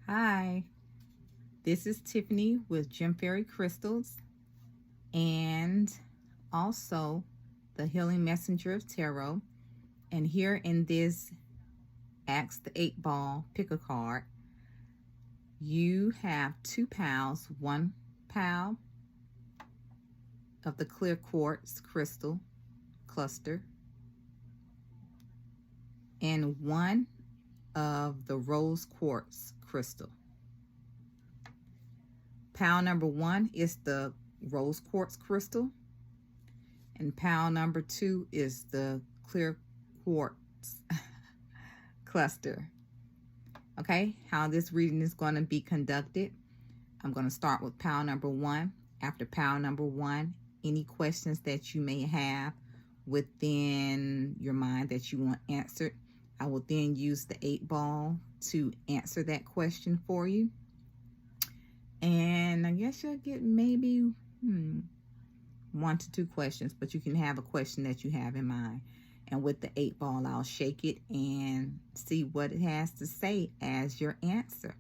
Hi, this is Tiffany with Gem Fairy Crystals and also the Healing Messenger of Tarot. And here in this Ask the 8 Ball Pick a Card, you have 2 pounds, 1 pound of the clear quartz crystal cluster and 1 of the rose quartz crystal. Pound number 1 is the rose quartz crystal, and pound number 2 is the clear quartz cluster. Okay, how this reading is going to be conducted. I'm going to start with pound number 1. After pound number 1, any questions that you may have within your mind that you want answered, I will then use the 8 ball to answer that question for you. And I guess you'll get maybe 1 to 2 questions, but you can have a question that you have in mind. And with the 8 ball, I'll shake it and see what it has to say as your answer.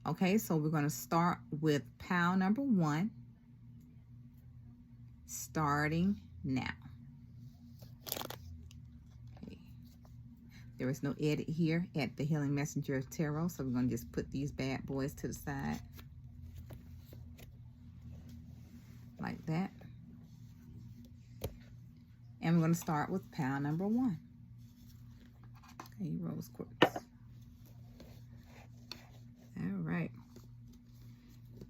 Okay, so we're going to start with pound number 1, starting now. Okay. There is no edit here at the Healing Messenger of Tarot, so we're going to just put these bad boys to the side. Like that. And we're going to start with pound number 1. Okay, rose quartz. All right.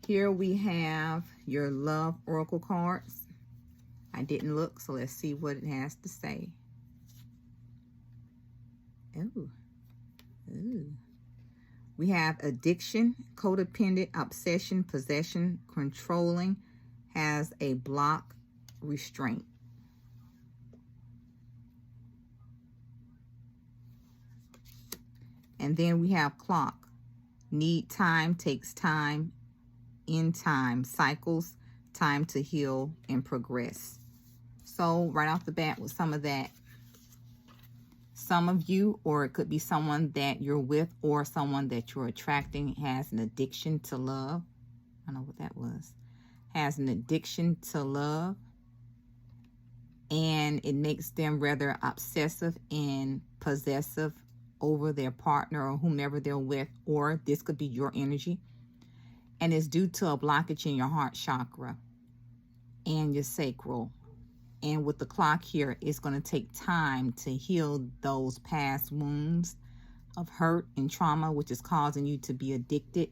Here we have your love oracle cards. I didn't look, so let's see what it has to say. Ooh. Ooh. We have addiction, codependent, obsession, possession, controlling, has a block, restraint. And then we have clock. Need time, takes time, in time, cycles, time to heal and progress. So right off the bat with some of that, some of you, or it could be someone that you're with or someone that you're attracting, has an addiction to love. I don't know what that was. Has an addiction to love. And it makes them rather obsessive and possessive over their partner or whomever they're with, or this could be your energy. And it's due to a blockage in your heart chakra and your sacral. And with the clock here, it's going to take time to heal those past wounds of hurt and trauma, which is causing you to be addicted,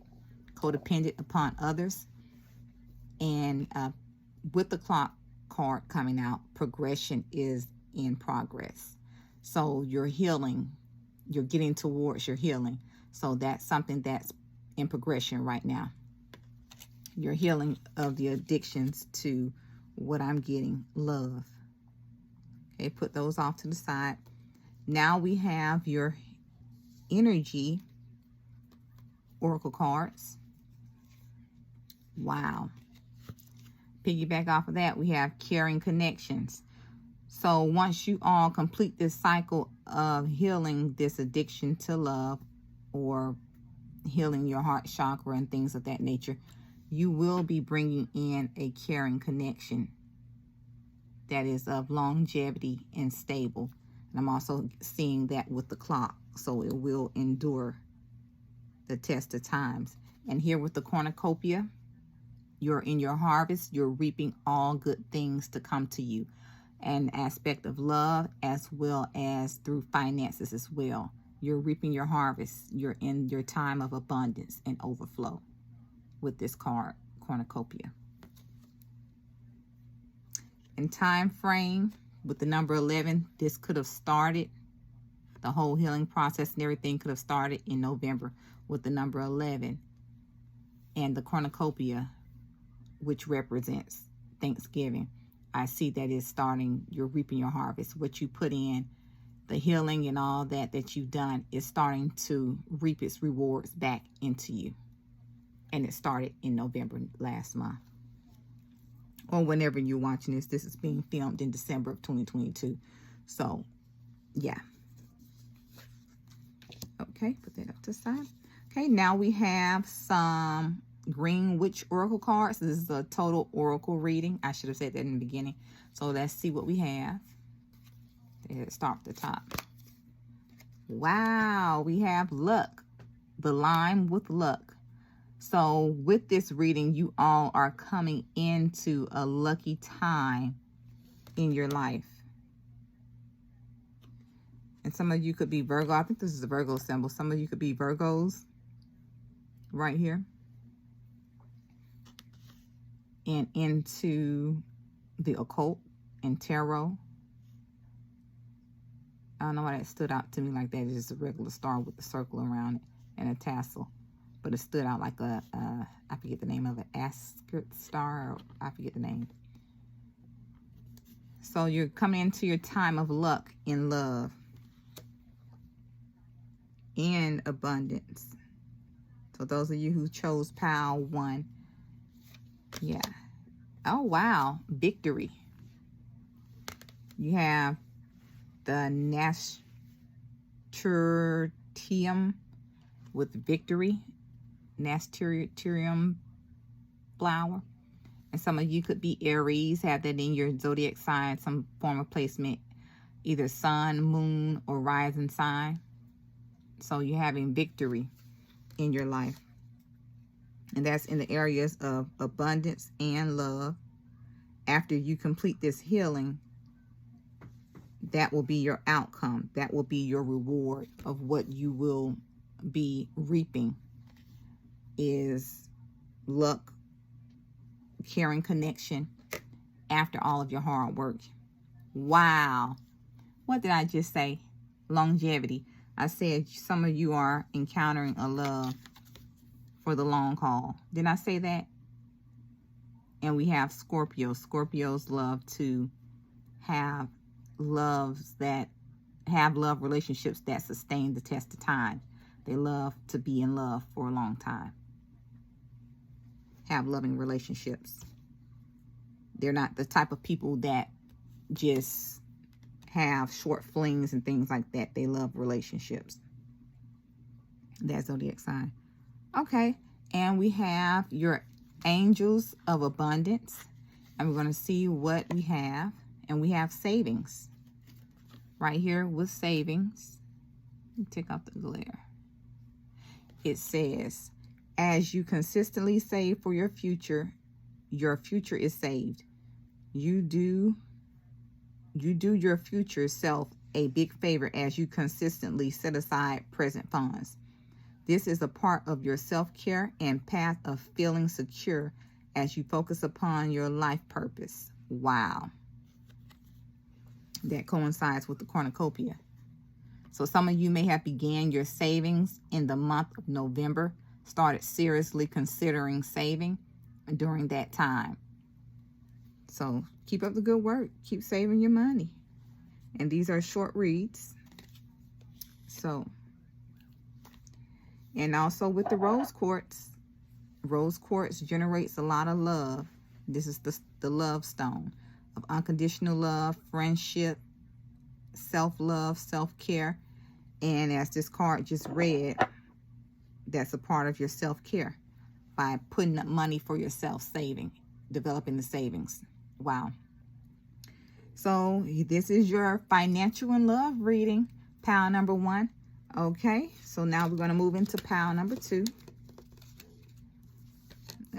codependent upon others. And with the clock card coming out, progression is in progress. So you're healing. You're getting towards your healing. So that's something that's in progression right now. Your healing of the addictions to what I'm getting, love. Okay, put those off to the side. Now we have your energy oracle cards. Wow. Piggyback off of that, we have caring connections. So once you all complete this cycle of healing this addiction to love or healing your heart chakra and things of that nature, you will be bringing in a caring connection that is of longevity and stable. And I'm also seeing that with the clock, so it will endure the test of times. And here with the cornucopia, you're in your harvest, you're reaping all good things to come to you. An aspect of love as well as through finances as well. You're reaping your harvest. You're in your time of abundance and overflow with this card, cornucopia. In time frame, with the number 11, this could have started, the whole healing process and everything could have started in November with the number 11. And the cornucopia, which represents Thanksgiving, I see that it's starting, you're reaping your harvest. What you put in, the healing and all that you've done is starting to reap its rewards back into you. And it started in November last month. Or whenever you're watching this. This is being filmed in December of 2022. So, yeah. Okay, put that up to the side. Okay, now we have some Green Witch Oracle cards. This is a total oracle reading. I should have said that in the beginning. So let's see what we have. Let's start at the top. Wow, we have luck. The lime with luck. So with this reading, you all are coming into a lucky time in your life. And some of you could be Virgo. I think this is a Virgo symbol. Some of you could be Virgos right here. And into the occult and tarot. I don't know why that stood out to me like that. It's just a regular star with a circle around it and a tassel. But it stood out like a I forget the name of it, Ascot star, or I forget the name. So you're coming into your time of luck in love and abundance. So those of you who chose pile 1, yeah. Oh, wow. Victory. You have the nasturtium with victory. Nasturtium flower. And some of you could be Aries, have that in your zodiac sign, some form of placement, either sun, moon, or rising sign. So you're having victory in your life. And that's in the areas of abundance and love. After you complete this healing, that will be your outcome. That will be your reward of what you will be reaping, is luck, caring connection after all of your hard work. Wow. What did I just say? Longevity. I said some of you are encountering a love for the long haul. Didn't I say that? And we have Scorpio. Scorpios love to have love relationships that sustain the test of time. They love to be in love for a long time. Have loving relationships. They're not the type of people that just have short flings and things like that. They love relationships. That's zodiac sign. Okay, and we have your angels of abundance. And we're going to see what we have. And we have savings. Right here with savings. Let me take out the glare. It says, as you consistently save for your future is saved. You do your future self a big favor as you consistently set aside present funds. This is a part of your self-care and path of feeling secure as you focus upon your life purpose. Wow. That coincides with the cornucopia. So some of you may have began your savings in the month of November, started seriously considering saving during that time. So keep up the good work. Keep saving your money. And these are short reads. So, and also with the rose quartz generates a lot of love. This is the love stone of unconditional love, friendship, self-love, self-care. And as this card just read, that's a part of your self-care by putting up money for yourself, saving, developing the savings. Wow. So this is your financial and love reading, pile number 1. Okay, so now we're going to move into pile number 2.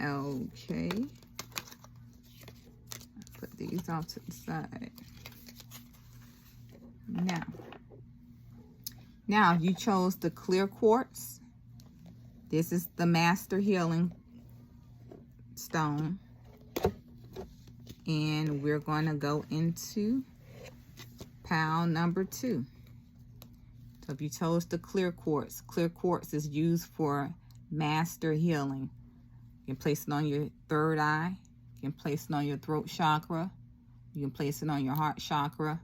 Okay. Put these off to the side. Now you chose the clear quartz. This is the master healing stone. And we're going to go into pile number 2. So if you chose the clear quartz is used for master healing. You can place it on your third eye. You can place it on your throat chakra. You can place it on your heart chakra,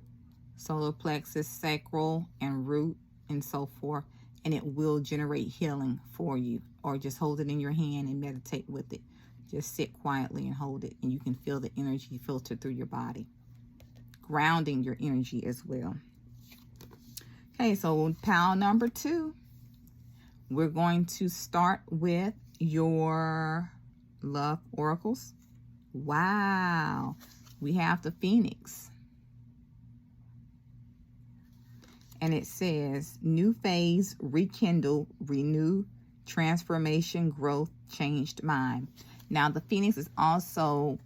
solar plexus, sacral, and root, and so forth. And it will generate healing for you. Or just hold it in your hand and meditate with it. Just sit quietly and hold it, and you can feel the energy filter through your body, grounding your energy as well. Okay, so pile number 2, we're going to start with your love oracles. Wow. We have the Phoenix. And it says, new phase, rekindle, renew, transformation, growth, changed mind. Now, the Phoenix is also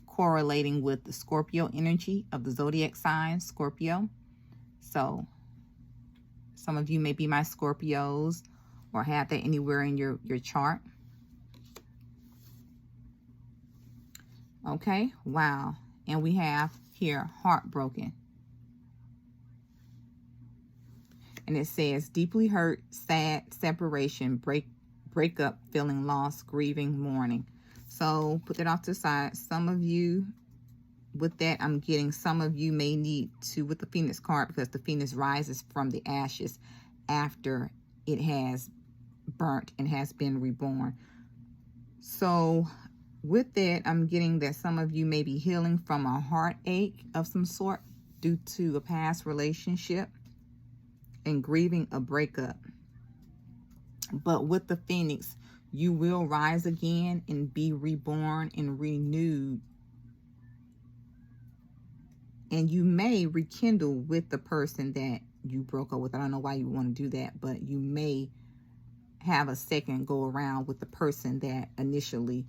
correlating with the Scorpio energy of the zodiac sign, Scorpio. So, some of you may be my Scorpios or have that anywhere in your chart. Okay, wow. And we have here, heartbroken. And it says, deeply hurt, sad, separation, breakup, feeling lost, grieving, mourning. So put that off to the side. Some of you, with that, I'm getting some of you may need to, with the Phoenix card, because the Phoenix rises from the ashes after it has burnt and has been reborn. So with that, I'm getting that some of you may be healing from a heartache of some sort due to a past relationship and grieving a breakup. But with the Phoenix, you will rise again and be reborn and renewed. And you may rekindle with the person that you broke up with. I don't know why you want to do that, but you may have a second go around with the person that initially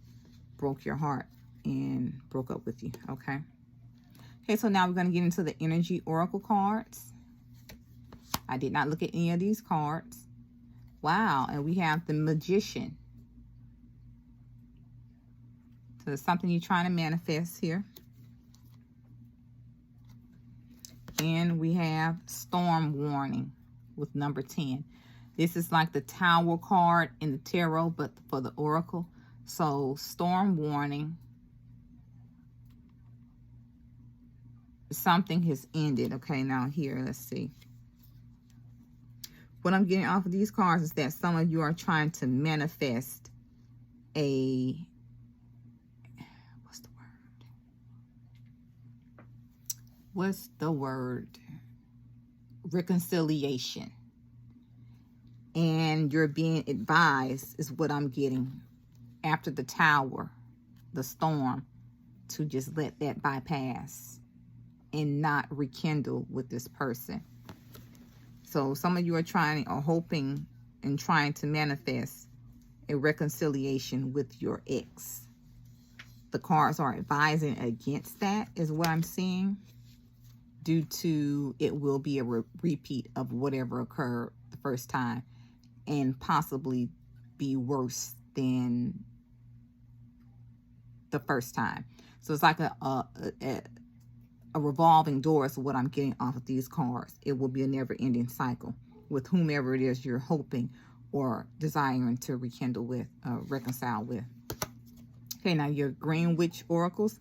broke your heart and broke up with you. Okay. Okay, so now we're going to get into the energy oracle cards. I did not look at any of these cards. Wow. And we have the Magician. So there's something you're trying to manifest here. And we have Storm Warning with number 10. This is like the Tower card in the tarot, but for the oracle. So Storm Warning. Something has ended. Okay, now here, let's see. What I'm getting off of these cards is that some of you are trying to manifest a, what's the word? Reconciliation. And you're being advised, is what I'm getting, after the Tower, the storm, to just let that bypass and not rekindle with this person. So some of you are trying or hoping and trying to manifest a reconciliation with your ex. The cards are advising against that, is what I'm seeing, due to it will be a repeat of whatever occurred the first time and possibly be worse than the first time. So it's like a revolving door is what I'm getting off of these cards. It will be a never-ending cycle with whomever it is you're hoping or desiring to rekindle with, reconcile with. Okay, now your Green Witch oracles.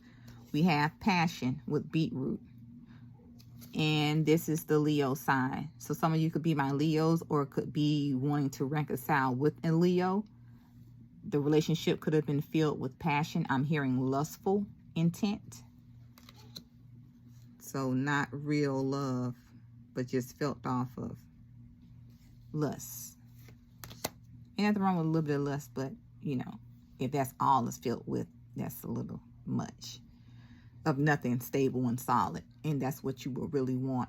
We have Passion with Beetroot. And this is the Leo sign. So some of you could be my Leos or could be wanting to reconcile with a Leo. The relationship could have been filled with passion. I'm hearing lustful intent. So not real love, but just felt off of lust. Ain't nothing wrong with a little bit of lust, but, you know, if that's all it's filled with, that's a little much of nothing stable and solid. And that's what you will really want,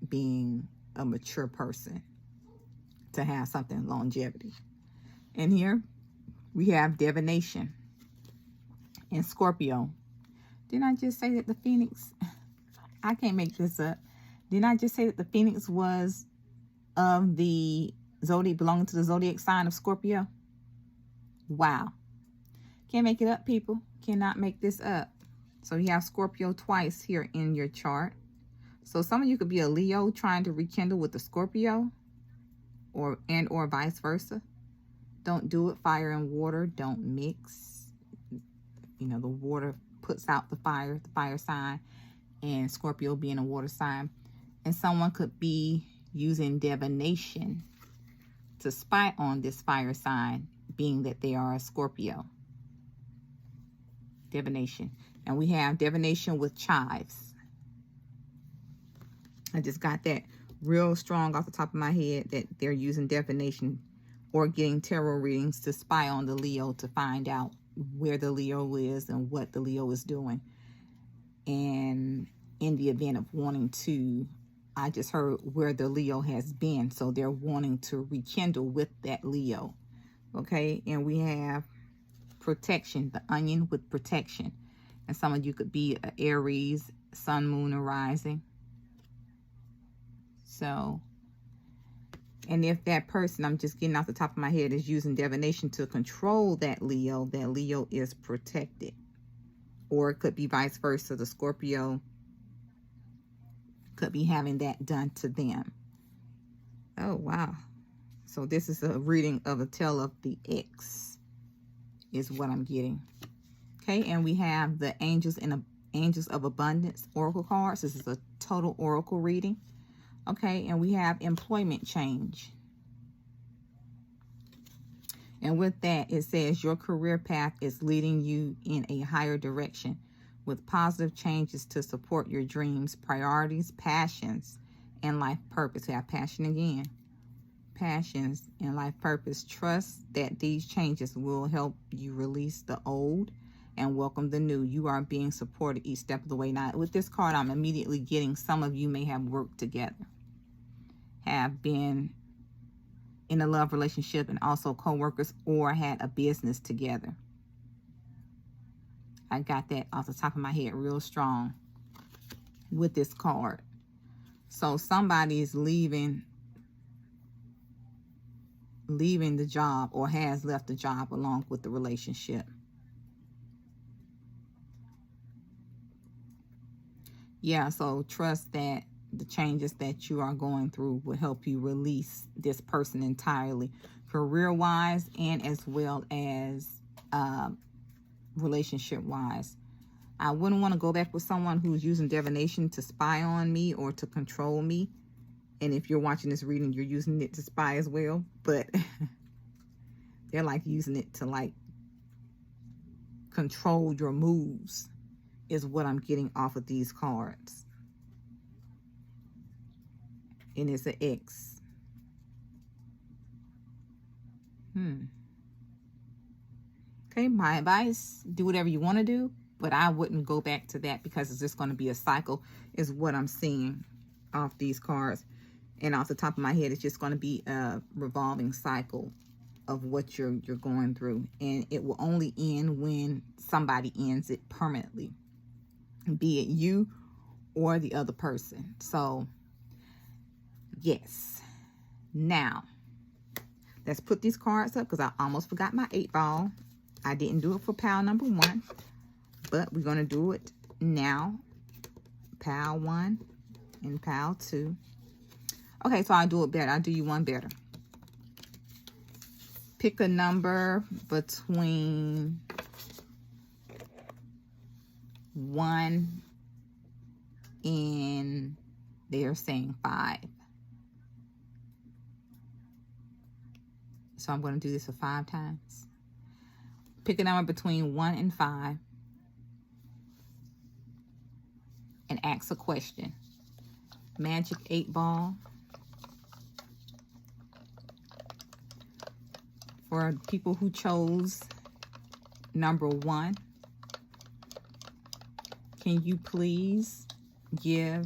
being a mature person, to have something longevity. And here we have divination and Scorpio. Didn't I just say that the Phoenix, I can't make this up. Didn't I just say that the Phoenix was of the zodiac, belonging to the zodiac sign of Scorpio? Wow. Can't make it up, people. Cannot make this up. So you have Scorpio twice here in your chart. So some of you could be a Leo trying to rekindle with the Scorpio, or vice versa. Don't do it. Fire and water don't mix. You know, the water puts out the fire sign, and Scorpio being a water sign. And someone could be using divination to spy on this fire sign, being that they are a Scorpio. Divination. And we have divination with chives. I just got that real strong off the top of my head that they're using divination or getting tarot readings to spy on the Leo to find out where the Leo is and what the Leo is doing. And in the event of wanting to, I just heard where the Leo has been. So they're wanting to rekindle with that Leo. Okay, and we have protection, the onion with protection. And some of you could be an Aries, sun, moon, or rising. So, and if that person, I'm just getting off the top of my head, is using divination to control that Leo is protected. Or it could be vice versa. The Scorpio could be having that done to them. Oh, wow. So this is a reading of a tale of the X is what I'm getting. Okay, and we have the Angels of Abundance Oracle cards. This is a total Oracle reading. Okay, and we have employment change. And with that, it says your career path is leading you in a higher direction with positive changes to support your dreams, priorities, passions, and life purpose. We have passion again. Passions and life purpose. Trust that these changes will help you release the old and welcome the new. You are being supported each step of the way. Now, with this card, I'm immediately getting some of you may have worked together, have been in a love relationship and also co-workers, or had a business together. I got that off the top of my head real strong with this card. So somebody is leaving the job or has left the job along with the relationship. Yeah, so trust that the changes that you are going through will help you release this person entirely, career-wise and as well as relationship-wise. I wouldn't want to go back with someone who's using divination to spy on me or to control me. And if you're watching this reading, you're using it to spy as well. But they're like using it to like control your moves is what I'm getting off of these cards. And it's an X. Okay, my advice, do whatever you want to do, but I wouldn't go back to that because it's just going to be a cycle is what I'm seeing off these cards. And off the top of my head, it's just going to be a revolving cycle of what you're going through. And it will only end when somebody ends it permanently, be it you or the other person. So, yes. Now, let's put these cards up because I almost forgot my 8-ball. I didn't do it for pile number 1, but we're going to do it now. Pile 1 and pile 2. Okay, so I'll do it better. I'll do you one better. Pick a number between 1 and they're saying 5. So I'm going to do this for 5 times. Pick a number between 1 and 5 and ask a question. Magic 8-ball. For people who chose number 1, can you please give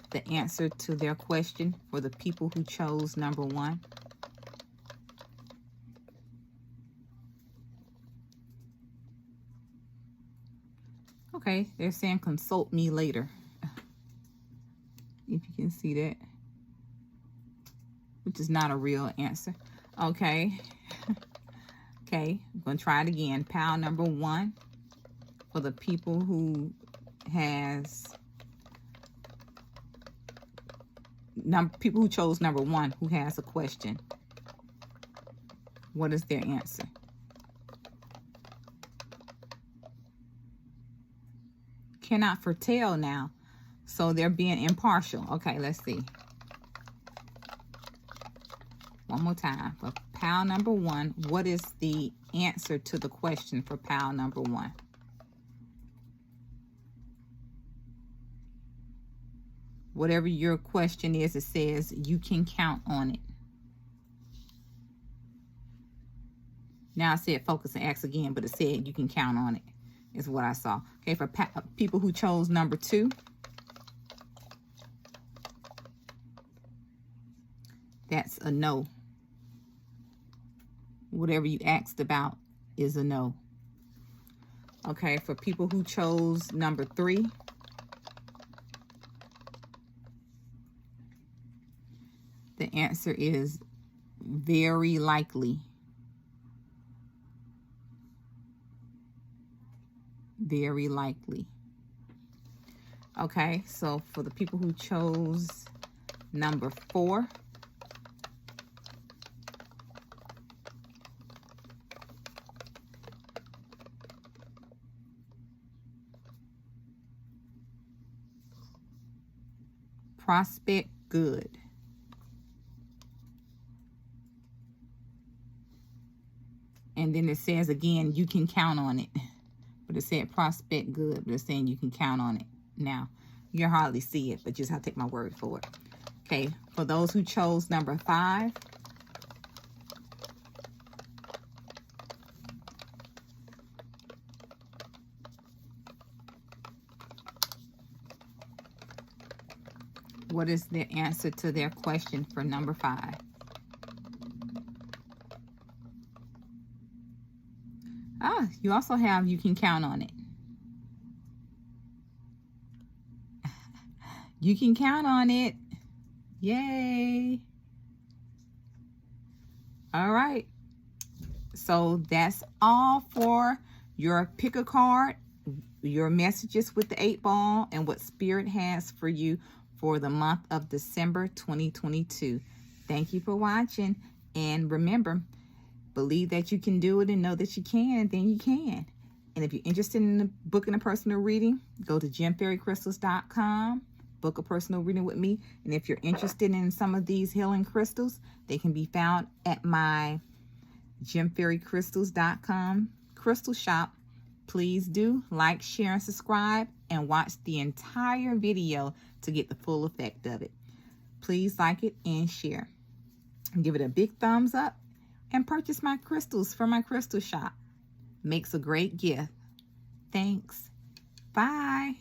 the answer to their question for the people who chose number 1? Okay, they're saying consult me later. If you can see that. Which is not a real answer. Okay. Okay, I'm going to try it again. Pile number 1 for the people who people who chose number 1 who has a question. What is their answer? Cannot foretell now. So they're being impartial. Okay, let's see. One more time. For pile number 1, what is the answer to the question for pile number 1? Whatever your question is, it says you can count on it. Now I said focus and ask again, but it said you can count on it, is what I saw. Okay, for people who chose number 2, that's a no. Whatever you asked about is a no. Okay, for people who chose number 3, the answer is very likely. Very likely. Okay, so for the people who chose number 4, prospect good. And then it says again, you can count on it. But it said prospect good, but it's saying you can count on it. Now, you can hardly see it, but you just have to take my word for it. Okay, for those who chose number 5, what is the answer to their question for number 5? Ah, you also have you can count on it. You can count on it. Yay. All right. So that's all for your pick a card, your messages with the 8 ball, and what Spirit has for you for the month of December 2022. Thank you for watching. And remember, believe that you can do it and know that you can, then you can. And if you're interested in booking a personal reading, go to gemfairycrystals.com, book a personal reading with me. And if you're interested in some of these healing crystals, they can be found at my gemfairycrystals.com crystal shop. Please do like, share, and subscribe, and watch the entire video to get the full effect of it. Please like it and share. Give it a big thumbs up and purchase my crystals from my crystal shop. Makes a great gift. Thanks. Bye.